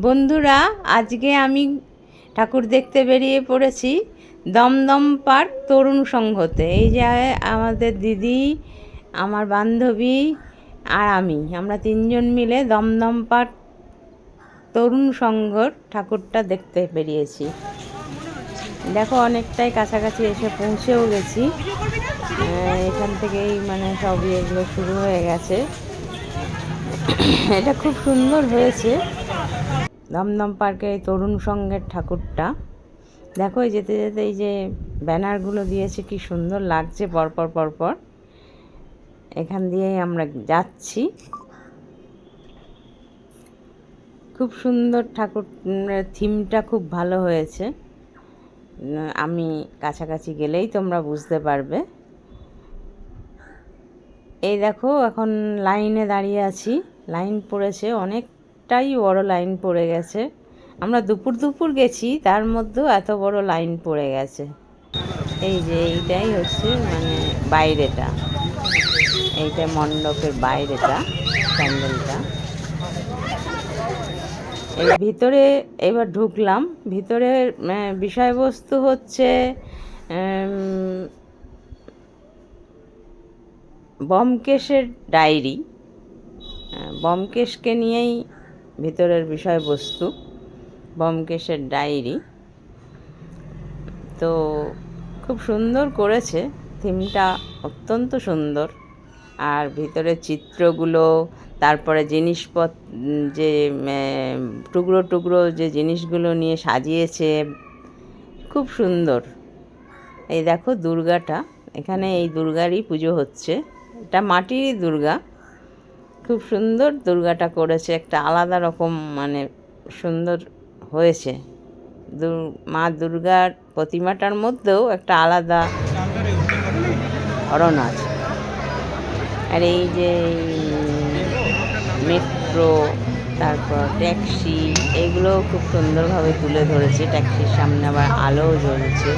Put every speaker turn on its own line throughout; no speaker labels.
বন্ধুরা, আজকে আমি ঠাকুর দেখতে বেরিয়ে পড়েছি দমদম পার্ক তরুণ সংঘতে। এই যে আমাদের দিদি, আমার বান্ধবী আর আমরা তিনজন মিলে দমদম পার্ক তরুণ সংঘর ঠাকুরটা দেখতে বেরিয়েছি। দেখো, অনেকটাই কাছাকাছি এসে পৌঁছেও গেছি। এখান থেকেই সব এগুলো শুরু হয়ে গেছে। এটা খুব সুন্দর হয়েছে দমদম পার্কের এই তরুণ সংঘের ঠাকুরটা। দেখো, যেতে যেতে এই যে ব্যানারগুলো দিয়েছে, কি সুন্দর লাগছে পরপর পরপর। এখান দিয়েই আমরা যাচ্ছি। খুব সুন্দর ঠাকুর, থিমটা খুব ভালো হয়েছে। আমি কাছাকাছি গেলেই তোমরা বুঝতে পারবে। এই দেখো, এখন লাইনে দাঁড়িয়ে আছি। লাইন পড়েছে, অনেকটাই বড় লাইন পড়ে গেছে। আমরা দুপুর গেছি, তার মধ্যেও এত বড় লাইন পড়ে গেছে। এই যে এইটাই হচ্ছে বাইরেটা, এইটা মণ্ডপের বাইরেটা, প্যান্ডেলটা। এই ভিতরে এবার ঢুকলাম। ভিতরের বিষয়বস্তু হচ্ছে ব্যোমকেশের ডায়েরি। ব্যোমকেশকে নিয়েই ভিতরের বিষয়বস্তু, ব্যোমকেশের ডায়েরি। তো খুব সুন্দর করেছে, থিমটা অত্যন্ত সুন্দর। আর ভিতরের চিত্রগুলো, তারপরে জিনিসপত্র, যে টুকরো টুকরো যে জিনিসগুলো নিয়ে সাজিয়েছে, খুব সুন্দর। এই দেখো দুর্গাটা, এখানে এই দুর্গারই পুজো হচ্ছে। এটা মাটির দুর্গা, খুব সুন্দর দুর্গাটা করেছে। একটা আলাদা রকম সুন্দর হয়েছে। মা দুর্গার প্রতিমাটার মধ্যেও একটা আলাদা ধরন আছে। আর এই যে মেট্রো, তারপর ট্যাক্সি, এগুলোও খুব সুন্দরভাবে তুলে ধরেছে। ট্যাক্সির সামনে আবার আলোও জ্বলছে।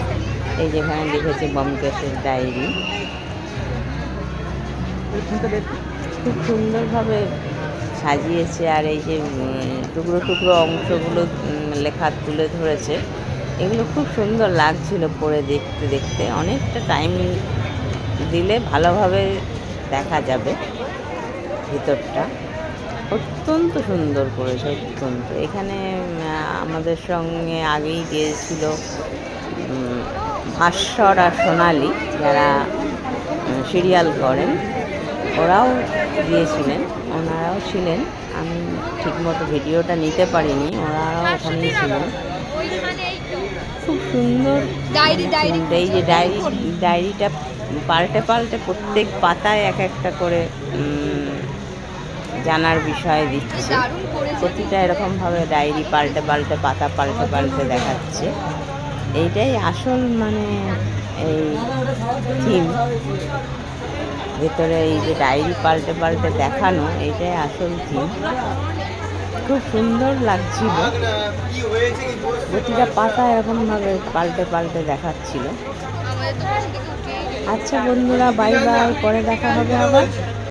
এই যেখানে লিখেছে ব্যোমকেশের ডায়েরি, খুব সুন্দরভাবে সাজিয়েছে। আর এই যে টুকরো টুকরো অংশগুলো লেখা তুলে ধরেছে, এগুলো খুব সুন্দর লাগছিল পড়ে দেখতে দেখতে। অনেকটা টাইম দিলে ভালোভাবে দেখা যাবে ভিতরটা। অত্যন্ত সুন্দর করেছে, অত্যন্ত। এখানে আমাদের সঙ্গে আগেই গিয়েছিল ভাস্বর আর সোনালি, যারা সিরিয়াল করেন, ওরাও গিয়েছিলেন, ওনারাও ছিলেন। আমি ঠিকমতো ভিডিওটা নিতে পারিনি, ওনারাও ওখানেই ছিলেন। খুব সুন্দর। এই যে ডায়েরিটা পাল্টে পাল্টে প্রত্যেক পাতায় এক একটা করে জানার বিষয় দিচ্ছে। প্রতিটা এরকমভাবে ডায়েরি পাল্টে পাল্টে, পাতা পাল্টে পাল্টে দেখাচ্ছে। এইটাই আসল এই থিম। ভেতরে এই যে ডায়েরি পাল্টে পাল্টে দেখানো, এইটাই আসল থিম। খুব সুন্দর লাগছিল। প্রতিটা পাতা এরকমভাবে পাল্টে পাল্টে দেখাচ্ছিল। আচ্ছা বন্ধুরা, বাই বাই, পরে দেখা হবে আবার।